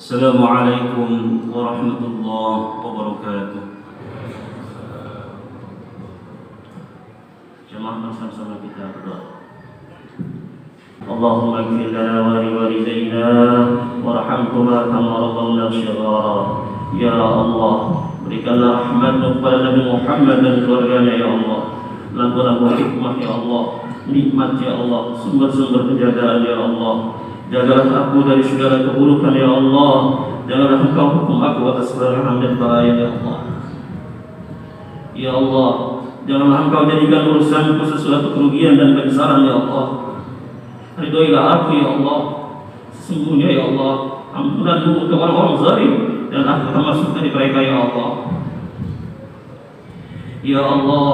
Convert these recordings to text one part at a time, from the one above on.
Assalamualaikum warahmatullahi wabarakatuh. Jemaah bersama-sama kita berdoa. Allahumma ighfir lana wa liwalidayna warhamhuma kama rabbawna shighara. Ya Allah, berikanlah rahmat kepada Nabi Muhammad dan keluarganya ya Allah. Lagu-lagu hikmah ya Allah, nikmat ya Allah, sumber-sumber penjagaan ya Allah. Jagalah aku dari segala keburukan ya Allah. Janganlah Engkau hukum aku atas kebenaran dan bahaya ya Allah. Ya Allah, janganlah Engkau jadikan urusanku sesuatu kerugian dan kebesaran ya Allah. Ridhoilah aku ya Allah. Sesungguhnya ya Allah, ampunanmu untuk orang-orang zalim dan aku termasuk dari mereka ya Allah. Ya Allah,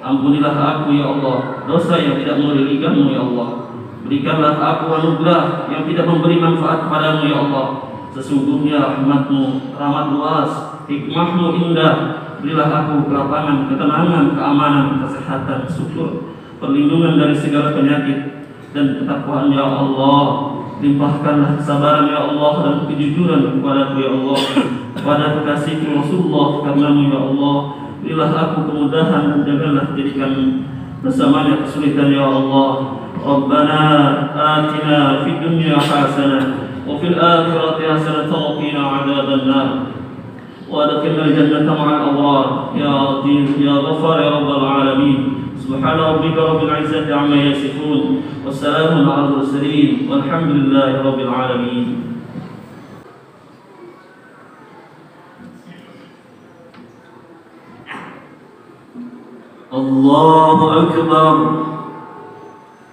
ampunilah aku ya Allah dosa yang tidak merugikanmu ya Allah. Berikanlah aku anugerah yang tidak memberi manfaat kepadamu ya Allah. Sesungguhnya rahmatmu teramat luas, hikmahmu indah. Berilah aku kelapangan, ketenangan, keamanan, kesehatan, syukur, perlindungan dari segala penyakit dan ketakwaan ya Allah. Limpahkanlah kesabaran ya Allah dan kejujuran kepadaku ya Allah, kepada kekasihku Rasulullah karenamu ya Allah. Berilah aku kemudahan dan janganlah jadikan bersamanya kesulitan ya Allah. Rabbana atina fid dunya hasanah wa fil akhirati hasanah wa qina adzabannar wa adkhilna al-jannata ma'al abrar ya latif ya ghafar ya rabbal alamin. Subhana rabbika rabbil izzati amma yasifun wa salamun 'alal mursalin walhamdulillahi rabbil alamin. Allahu akbar.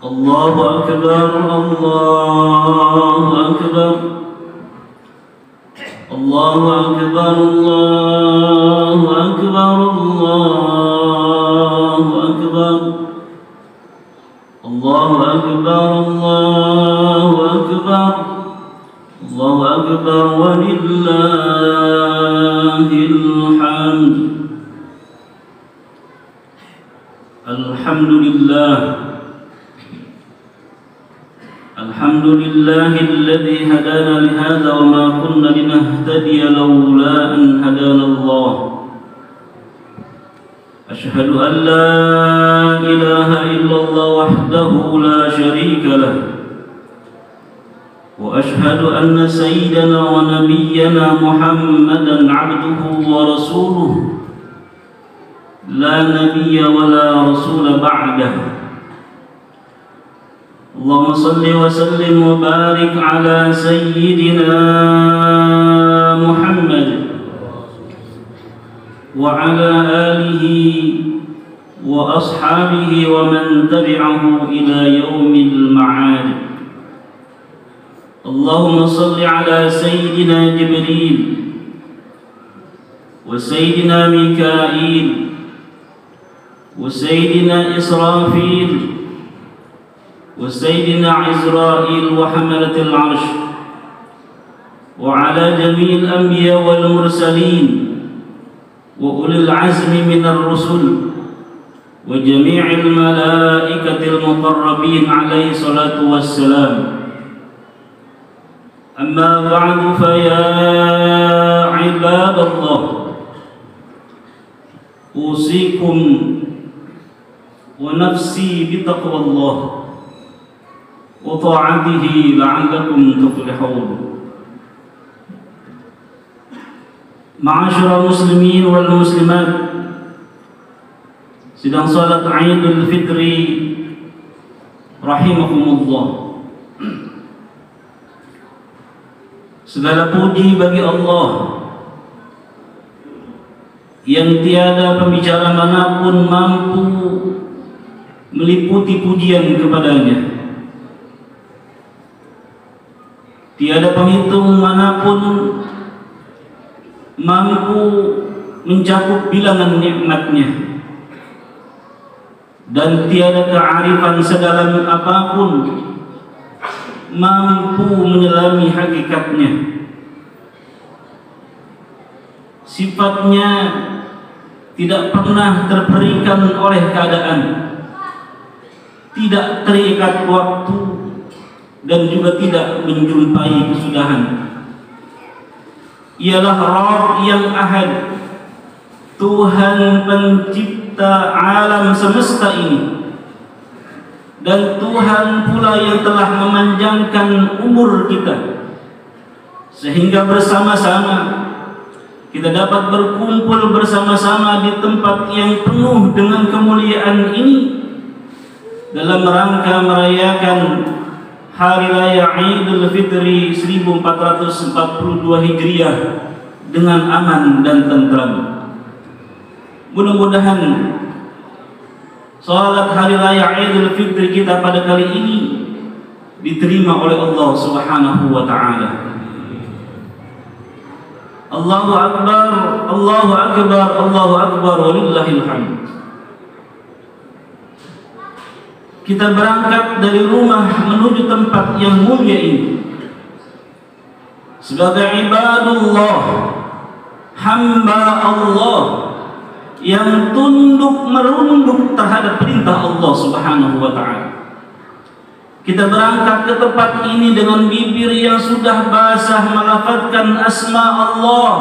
Allahu akbar. Allahu akbar. Allahu akbar. Allahu akbar. Allahu akbar. Allahu akbar. Allahu akbar. Allahu akbar walillahil hamd. Alhamdulillah. الحمد لله الذي هدانا لهذا وما كنا لنهتدي لولا أن هدانا الله. أشهد أن لا إله إلا الله وحده لا شريك له وأشهد أن سيدنا ونبينا محمدا عبده ورسوله لا نبي ولا رسول بعده. اللهم صل وسلم وبارك على سيدنا محمد وعلى آله وأصحابه ومن تبعه إلى يوم المعاد. اللهم صل على سيدنا جبريل وسيدنا ميكائيل وسيدنا إسرافيل وسيدنا عزرائيل وحملة العرش وعلى جميع الأنبياء والمرسلين وأولي العزم من الرسل وجميع الملائكة المقربين عليه الصلاة والسلام. أما بعد فيا عباد الله أوصيكم ونفسي بتقوى الله وطاعته لعلكم تفلحون. Ma'asyiral muslimin wal muslimat, sidang salat Idul Fitri rahimakumullah. Segala puji bagi Allah yang tiada pembicara manapun mampu meliputi pujian kepadanya. Tiada penghitung manapun mampu mencakup bilangan nikmatnya, dan tiada kearifan sedalam apapun mampu menyelami hakikatnya. Sifatnya tidak pernah terperikan oleh keadaan, tidak terikat waktu, dan juga tidak menjumpai kesudahan. ialah Rabb yang Ahad, Tuhan pencipta alam semesta ini, dan Tuhan pula yang telah memanjangkan umur kita sehingga bersama-sama kita dapat berkumpul bersama-sama di tempat yang penuh dengan kemuliaan ini dalam rangka merayakan Hari Raya Idul Fitri 1442 Hijriah dengan aman dan tentram. Mudah-mudahan salat Hari Raya Idul Fitri kita pada kali ini diterima oleh Allah Subhanahu wa taala. Allahu Akbar, Allahu Akbar, Allahu Akbar, walillahil hamd. Kita berangkat dari rumah menuju tempat yang mulia ini sebagai ibadullah, hamba Allah yang tunduk merunduk terhadap perintah Allah Subhanahu wa taala. Kita berangkat ke tempat ini dengan bibir yang sudah basah melafazkan asma Allah,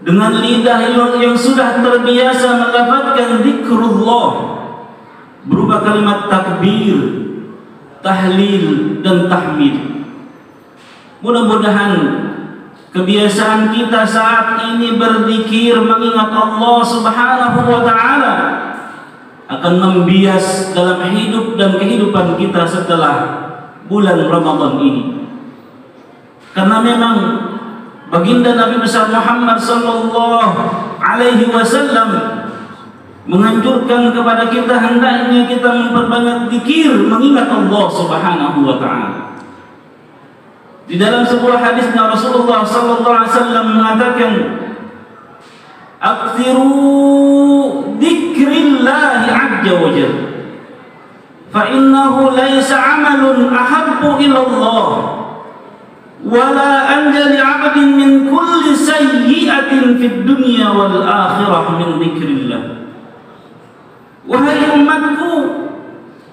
dengan lidah yang sudah terbiasa melafazkan zikrullah berupa kalimat takbir, tahlil dan tahmid. Mudah-mudahan kebiasaan kita saat ini berzikir mengingat Allah Subhanahu wa taala akan membias dalam hidup dan kehidupan kita setelah bulan Ramadan ini. Karena memang baginda Nabi besar Muhammad sallallahu alaihi wasallam menganjurkan kepada kita hendaknya kita memperbanyak zikir mengingat Allah Subhanahu wa taala. Di dalam sebuah hadisnya Rasulullah sallallahu alaihi wasallam mengatakan, "Aktsiru dzikrillah azza wa jalla, fa innahu laisa 'amalun ahabbu ila Allah, wala anja li 'abdin min kulli sayyi'atin fid dunya wal akhirah min dzikrillah." Wahai umatku,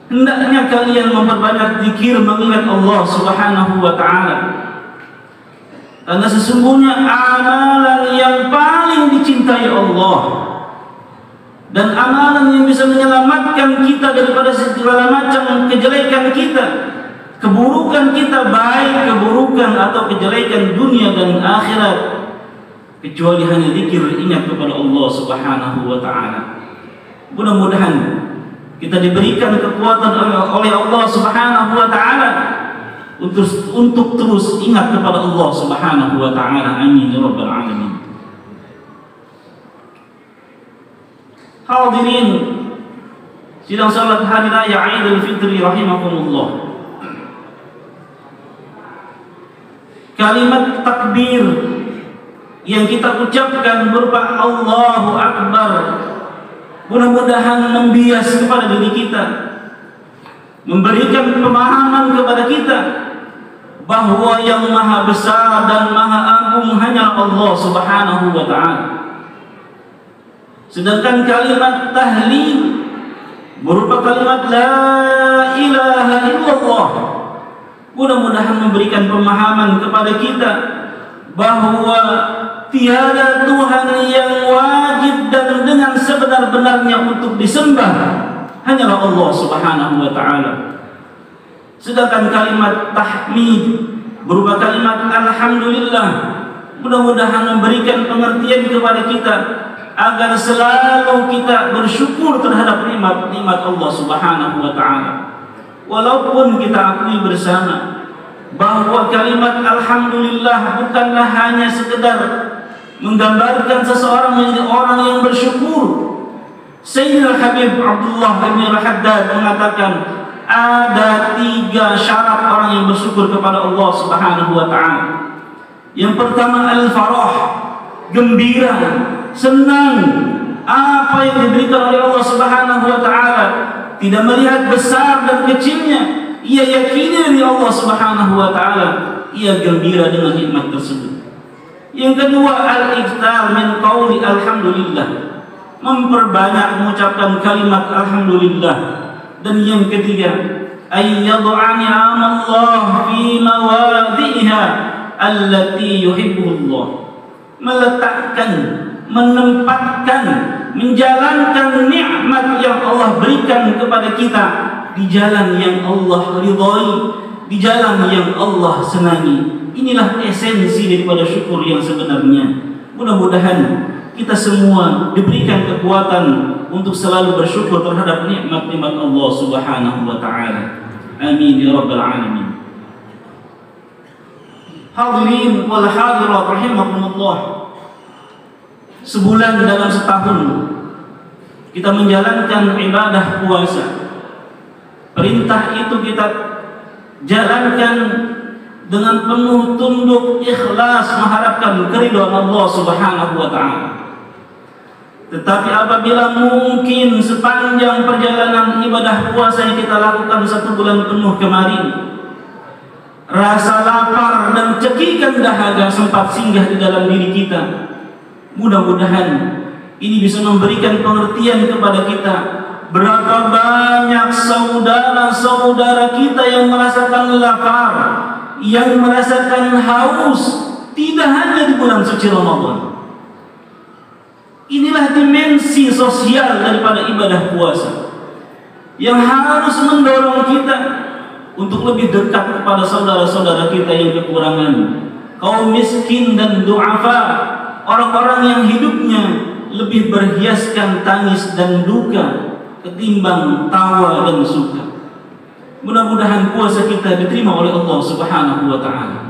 hendaknya kalian memperbanyak zikir mengingat Allah Subhanahu wa taala. Karena sesungguhnya amalan yang paling dicintai Allah dan amalan yang bisa menyelamatkan kita daripada segala macam kejelekan kita, keburukan kita, baik keburukan atau kejelekan dunia dan akhirat, kecuali hanya zikir ingat kepada Allah Subhanahu wa taala. Mudah-mudahan kita diberikan kekuatan oleh Allah Subhanahu wa taala untuk terus ingat kepada Allah Subhanahu wa taala. Amin ya rabbal alamin. Hadirin sidang salat hari raya Idul Fitri rahimakumullah. Kalimat takbir yang kita ucapkan berupa Allahu Akbar mudah-mudahan membias kepada diri kita, memberikan pemahaman kepada kita bahwa yang maha besar dan maha agung hanya Allah Subhanahu wa taala. Sedangkan kalimat tahlil berupa kalimat la ilaha illallah mudah-mudahan memberikan pemahaman kepada kita bahwa tiada Tuhan yang wajib dan dengan sebenar-benarnya untuk disembah hanyalah Allah Subhanahu wa taala. Sedangkan kalimat tahmid berupa kalimat alhamdulillah mudah-mudahan memberikan pengertian kepada kita agar selalu kita bersyukur terhadap nikmat-nikmat Allah Subhanahu wa taala. Walaupun kita akui bersama bahwa kalimat alhamdulillah bukanlah hanya sekedar menggambarkan seseorang menjadi orang yang bersyukur. Sayyidina Habib Abdullah bin Al-Haddad mengatakan ada 3 syarat orang yang bersyukur kepada Allah Subhanahu wa taala. Yang pertama al-farah, gembira, senang apa yang diberikan oleh Allah Subhanahu wa taala, tidak melihat besar dan kecilnya, ia yakini dari Allah Subhanahu wa taala, ia gembira dengan nikmat tersebut. Yang kedua al-iktsar min qauli alhamdulillah, memperbanyak mengucapkan kalimat alhamdulillah. Dan yang ketiga ayyad'a ni'amallah fi mawadhiha allati yuhibbullah, meletakkan, menempatkan, menjalankan nikmat yang Allah berikan kepada kita di jalan yang Allah ridhai, di jalan yang Allah senangi. Inilah esensi daripada syukur yang sebenarnya. Mudah-mudahan kita semua diberikan kekuatan untuk selalu bersyukur terhadap nikmat-nikmat Allah Subhanahu wa taala. Amin ya rabbal alamin. Hadirin wal hadirat rahimakumullah. Sebulan dalam setahun kita menjalankan ibadah puasa. Perintah itu kita jalankan dengan penuh tunduk ikhlas, mengharapkan keridhaan Allah Subhanahu wa taala. Tetapi apabila mungkin sepanjang perjalanan ibadah puasa yang kita lakukan 1 bulan penuh kemarin, rasa lapar dan cekikan dahaga sempat singgah di dalam diri kita, mudah-mudahan ini bisa memberikan pengertian kepada kita. Berapa banyak saudara-saudara kita yang merasakan lapar, yang merasakan haus, tidak hanya di bulan suci Ramadan. Inilah dimensi sosial daripada ibadah puasa yang harus mendorong kita untuk lebih dekat kepada saudara-saudara kita yang kekurangan, kaum miskin dan du'afa, orang-orang yang hidupnya lebih berhiaskan tangis dan duka ketimbang tawa dan suka. Mudah-mudahan puasa kita diterima oleh Allah Subhanahu wa taala.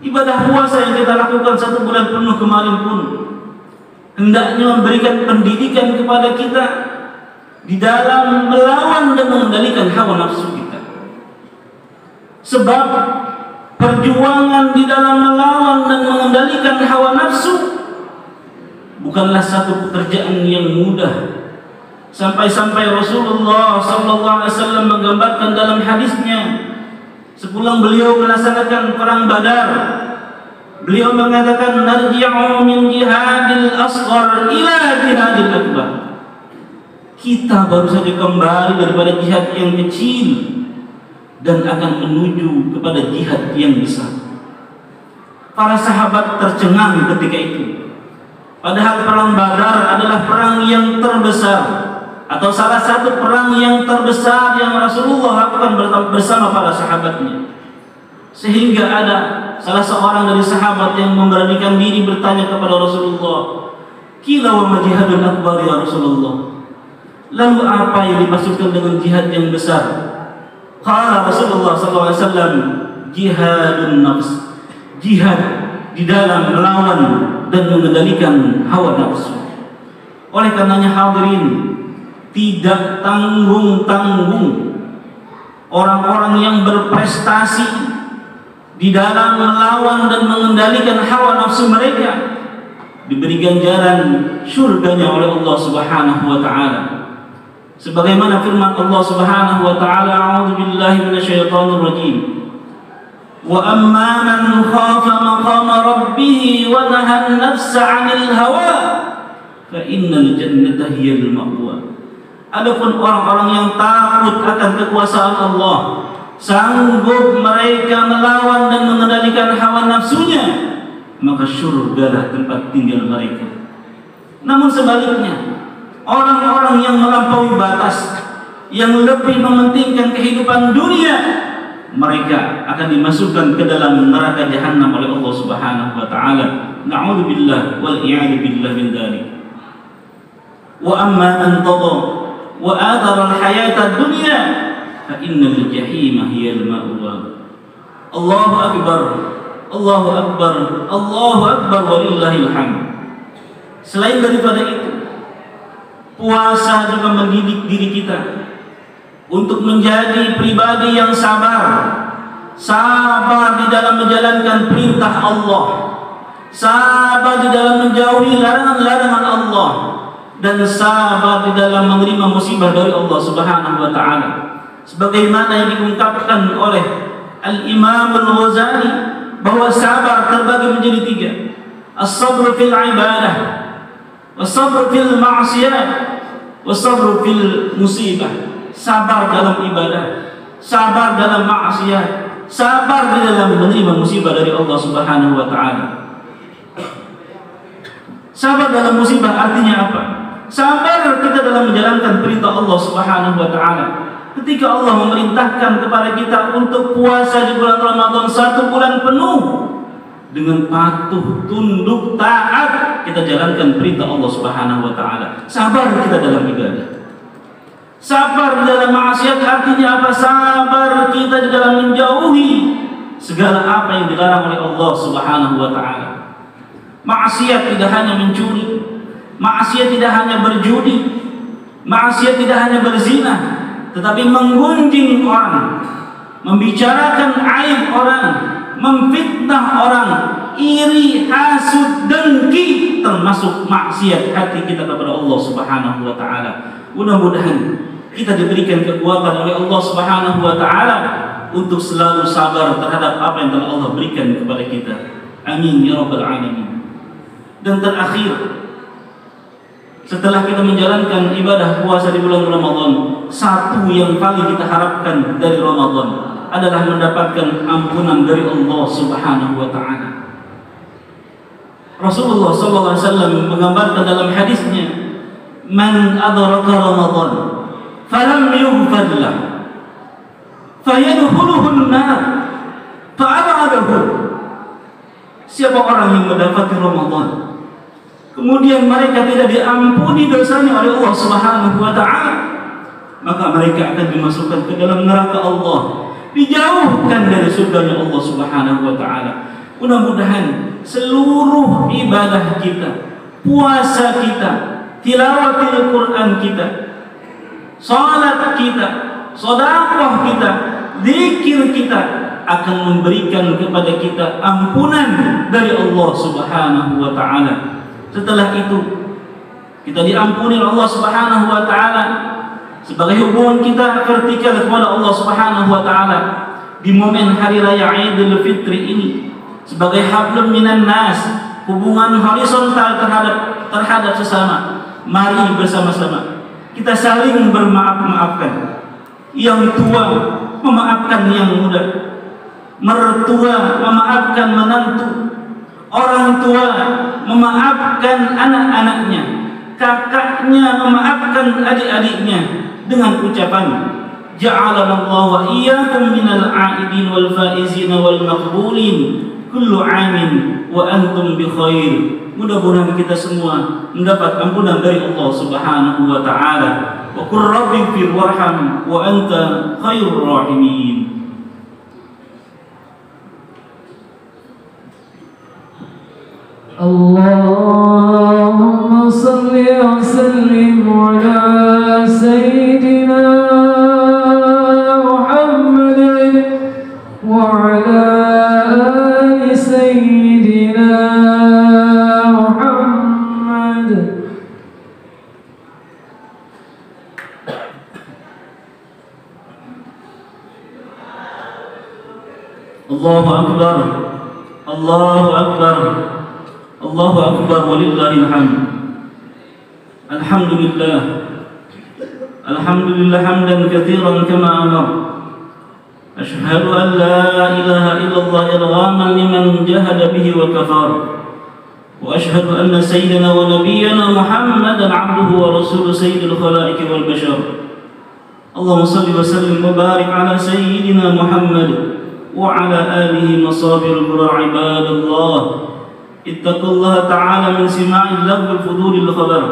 Ibadah puasa yang kita lakukan 1 bulan penuh kemarin pun hendaknya memberikan pendidikan kepada kita di dalam melawan dan mengendalikan hawa nafsu kita. Sebab perjuangan di dalam melawan dan mengendalikan hawa nafsu bukanlah satu pekerjaan yang mudah. Sampai-sampai Rasulullah sallallahu alaihi wasallam menggambarkan dalam hadisnya sepulang beliau melaksanakan perang Badar, beliau mengatakan narji'u min jihadil asghar ila jihadil akbar. Kita baru saja kembali daripada jihad yang kecil dan akan menuju kepada jihad yang besar. Para sahabat tercengang ketika itu. Padahal perang Badar adalah perang yang terbesar, atau salah satu perang yang terbesar yang Rasulullah lakukan bersama para sahabatnya. Sehingga ada salah seorang dari sahabat yang memberanikan diri bertanya kepada Rasulullah, "Qila wa ma jihadul akbar ya Rasulullah?" Lalu apa yang dimaksudkan dengan jihad yang besar? Qala Rasulullah SAW, "Jihadun nafs." Jihad di dalam melawan dan mengendalikan hawa nafsu. Oleh karenanya hadirin, tidak tanggung-tanggung orang-orang yang berprestasi di dalam melawan dan mengendalikan hawa nafsu mereka diberi ganjaran syurganya oleh Allah Subhanahu wa taala. Sebagaimana firman Allah Subhanahu wa taala, "A'udzu billahi minasyaitonir rajim. Wa amma man khafa maqama rabbih wa nahaa an-nafsa 'anil hawa fa innal jannata hiyal ma'wa." Adapun orang-orang yang takut akan kekuasaan Allah, sanggup mereka melawan dan mengendalikan hawa nafsunya, maka syurgalah tempat tinggal mereka. Namun sebaliknya, orang-orang yang melampaui batas, yang lebih mementingkan kehidupan dunia, mereka akan dimasukkan ke dalam neraka jahanam oleh Allah Subhanahu wa taala. Na'udzubillah wal i'adu billah min dzalik. Wa amma man tagha wa athara al-hayata ad-dunya fa innal jahima hiya al-ma'wa. Allahu akbar, Allahu akbar, Allahu akbar walillahil hamd. Selain daripada itu, puasa juga mendidik diri kita untuk menjadi pribadi yang sabar. Sabar di dalam menjalankan perintah Allah, sabar di dalam menjauhi larangan-larangan Allah, dan sabar di dalam menerima musibah dari Allah Subhanahu wa taala. Sebagaimana yang diungkapkan oleh Al-Imam Al-Ghazali bahwa sabar terbagi menjadi 3. As-sabr fil ibadah, was-sabr fil ma'siyah, was-sabr fil musibah. Sabar dalam ibadah, sabar dalam maksiat, sabar di dalam menerima musibah dari Allah Subhanahu wa taala. Sabar dalam musibah artinya apa? Sabar kita dalam menjalankan perintah Allah Subhanahu wa taala. Ketika Allah memerintahkan kepada kita untuk puasa di bulan Ramadan 1 bulan penuh, dengan patuh, tunduk, taat kita jalankan perintah Allah Subhanahu wa taala. Sabar kita dalam ibadah. Sabar di dalam maksiat artinya apa? Sabar kita di dalam menjauhi segala apa yang dilarang oleh Allah Subhanahu wa taala. Maksiat tidak hanya mencuri, maksiat tidak hanya berjudi, maksiat tidak hanya berzina, tetapi menggunjing orang, membicarakan aib orang, memfitnah orang, iri, hasud, dengki, termasuk maksiat hati kita kepada Allah Subhanahu wa taala. Mudah-mudahan kita diberikan kekuatan oleh Allah Subhanahu wa taala untuk selalu sabar terhadap apa yang telah Allah berikan kepada kita. Amin ya rabbal alamin. Dan terakhir, setelah kita menjalankan ibadah puasa di bulan Ramadan, satu yang paling kita harapkan dari Ramadan adalah mendapatkan ampunan dari Allah Subhanahu wa taala. Rasulullah sallallahu alaihi wasallam menggambarkan dalam hadisnya, "Man adraka Ramadan falam yughfar lahu fayadkhuluhu an-nar fa'abadahu." Siapa orang yang mendapati Ramadan kemudian mereka tidak diampuni dosanya oleh Allah Subhanahu wa taala, maka mereka akan dimasukkan ke dalam neraka Allah, dijauhkan dari surganya Allah Subhanahu wa taala. Mudah-mudahan seluruh ibadah kita, puasa kita, tilawatil Quran kita, salat kita, sedekah kita, zikir kita akan memberikan kepada kita ampunan dari Allah Subhanahu wa taala. Setelah itu kita diampuni oleh Allah Subhanahu wa taala sebagai hubungan kita vertikal kepada Allah Subhanahu wa taala di momen hari raya Idul Fitri ini, sebagai hablum minan nas, hubungan horizontal terhadap sesama. Mari bersama-sama kita saling bermaaf-maafkan. Yang tua memaafkan yang muda, mertua memaafkan menantu, orang tua memaafkan anak-anaknya, kakaknya memaafkan adik-adiknya dengan ucapan ja'alanallahu wa iyyakum minal a'idin wal faizin wal maqbulin kullu 'amin wa antum bi khair. Mudah-mudahan kita semua mendapat ampunan dari Allah Subhanahu wa taala. Wa qur rabbighfir warham wa anta khairur rahimin. Allahumma salli wa sallim ala sayyidina Muhammadin wa ala ali sayyidina Muhammad. Allahu akbar, Allahu akbar, Allahu akbar walillahil hamd. Alhamdulillah, alhamdulillah hamdan katsiran kama amar. Ashhadu an la ilaha illallah irghaman liman jahada bihi wa kafar. Wa ashhadu anna sayyidina wa nabiyyana Muhammadan abduhu wa rasuluhu sayyidul khalaiq wal bashar. Allahumma salli wa sallim wa barik ala sayyidina Muhammad وعلى آله مصابر البرى عباد الله اتقوا الله تعالى من سماع اللغو الفضول الخبر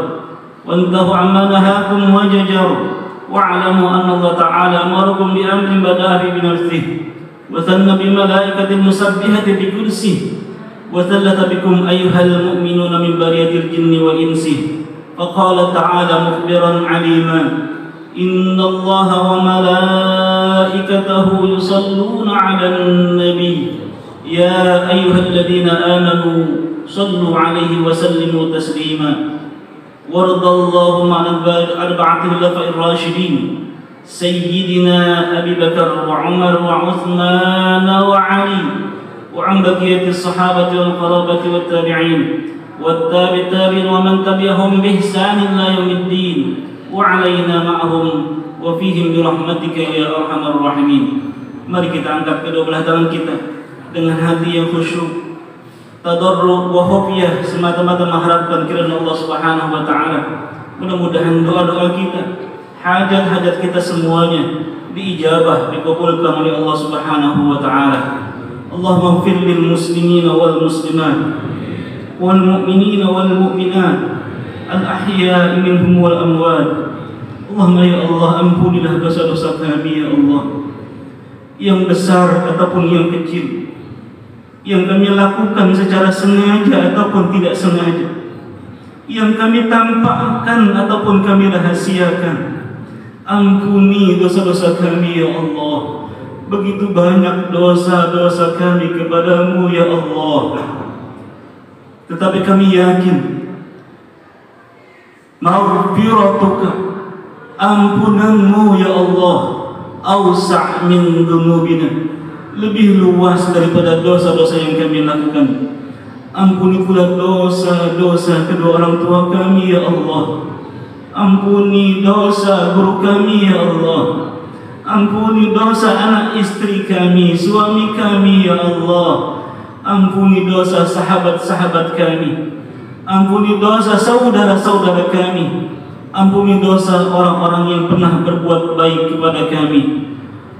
وانتهوا عما نهاكم وججر واعلموا أن الله تعالى أمركم بأمر بدأ بنفسه وثنى بملائكة المسبحة بكرسه وثلث بكم أيها المؤمنون من برية الجن وإنسه فقال تعالى مخبرا عليما إن الله وملائكته يصلون على النبي يا أيها الذين آمنوا صلوا عليه وسلموا تسليما وارض اللهم عن أربعة الخلفاء الراشدين سيدنا أبي بكر وعمر وعثمان وعلي وعن بقية الصحابة والقرابة والتابعين والتابعين ومن تبعهم بإحسان إلى يوم الدين وعلينا معهم وفيهم برحمتك يا أرحم الراحمين. Mari kita angkat kedua belah tangan kita dengan hati yang khusyuk, tadarruk wa khufyah, semata-mata mengharapkan kiranya Allah Subhanahu wa taala. Mudah-mudahan doa-doa kita, hajat-hajat kita semuanya diijabah, dikabulkan oleh Allah Subhanahu wa taala. Allahumma ighfir lil muslimin wal muslimat wal mu'minin wal mu'minat al ahya'i minhum wal amwat. Allahumma ya Allah, ampunilah dosa-dosa kami ya Allah, yang besar ataupun yang kecil, yang kami lakukan secara sengaja ataupun tidak sengaja, yang kami tampakkan ataupun kami rahasiakan. Ampuni dosa-dosa kami ya Allah. Begitu banyak dosa-dosa kami kepadamu ya Allah, tetapi kami yakin maghfiratuka, ampunanmu ya Allah, awsa' min dzunubina, lebih luas daripada dosa-dosa yang kami lakukan. Ampuni pula dosa-dosa kedua orang tua kami ya Allah. Ampuni dosa guru kami ya Allah. Ampuni dosa anak istri kami, suami kami ya Allah. Ampuni dosa sahabat-sahabat kami. Ampuni dosa saudara-saudara kami. Ampuni dosa orang-orang yang pernah berbuat baik kepada kami.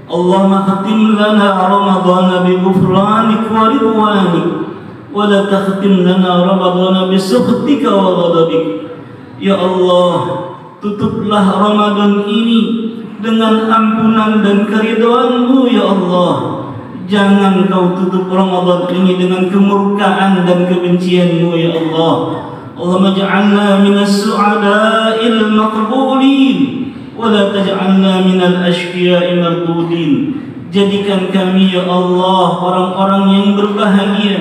Allahumma khatim lana Ramadhan bi ghufranik wa ridwanik, wa la takhtim lana Ramadhan bi sukhtika wa ghadabik. Ya Allah, tutuplah Ramadan ini dengan ampunan dan keridhaan-Mu ya Allah. Jangan Kau tutup Ramadan ini dengan kemurkaan dan kebencian-Mu ya Allah. Allahumma ja'alna minas su'ada'il maqbulin wa la taj'alna minal ashqiya'il mardudin. Jadikan kami ya Allah orang-orang yang berbahagia,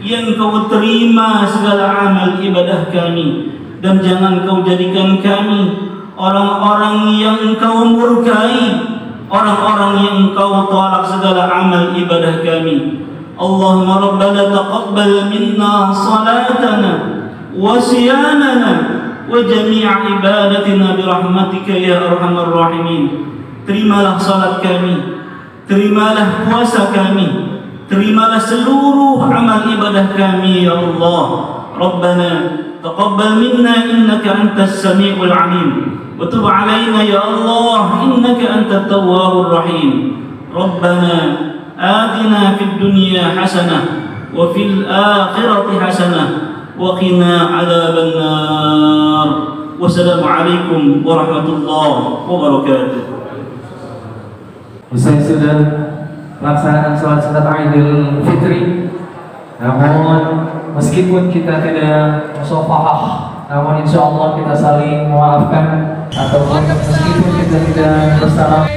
yang Kau terima segala amal ibadah kami, dan jangan Kau jadikan kami orang-orang yang Kau murkai, orang-orang yang Kau tolak segala amal ibadah kami. Allahumma rabbana taqabbal minna salatana wa siyanana wa jami'a ibadatina birahmatika ya arhamar rahimin. Terimalah salat kami, terimalah puasa kami, terimalah seluruh amal ibadah kami ya Allah. Rabbana taqabbal minna innaka antas sami'ul alim, wa tub 'alaina ya Allah innaka antat tawwabur rahim. Rabbana atina fid dunya hasanah wa fil akhirati hasanah wa qina 'adzaban nar. Wassalamu alaikum warahmatullahi wabarakatuh. Usai sudah pelaksanaan salat sunat Idul Fitri, namun meskipun kita tidak musafahah, namun insya Allah kita saling memaafkan, ataupun meskipun kita tidak bersalam